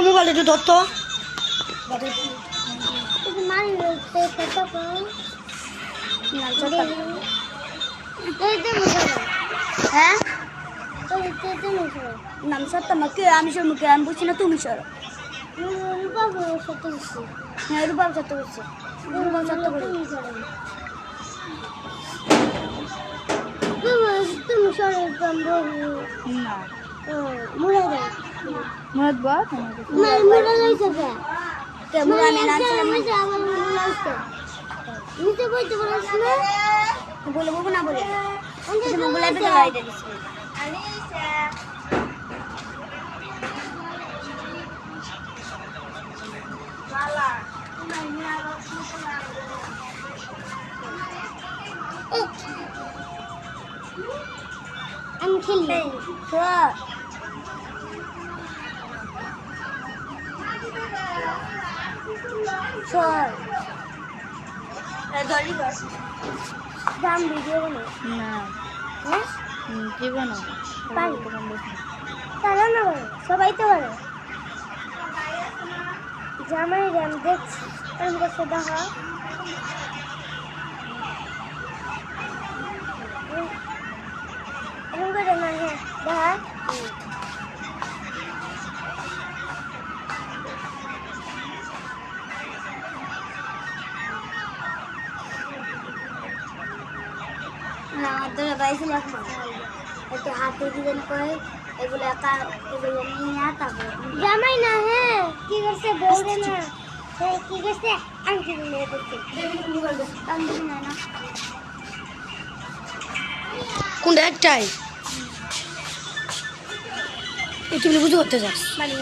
mobile একটু ধরতো হ্যাঁ নাম সত্য আমাকে আমি সর মুখে আমি বুঝছি না তুমি সর হ্যাঁ রূপাব সত্য করছে রূপাব সত্য করে না মুরাদ বল বলে বলবো না বলে আমি খেলি দাম ভিডিও বানো না হ্যাঁ কি বানো তারা না সবাই তো পারে জামাই র্যাম দেখছি আমি কাছে দেখা এরকম করে না হ্যাঁ দেখা না তোরা বাইছিল একটু হাতে দিলেন কয় এগুলো এগুলো নিয়ে তারপরে জামাই না হ্যাঁ কি করছে বউরে না হ্যাঁ কি করছে আংটি নিয়ে করছে আংটি না না কোনটা একটাই তুমি বুঝতে করতে যাস মানে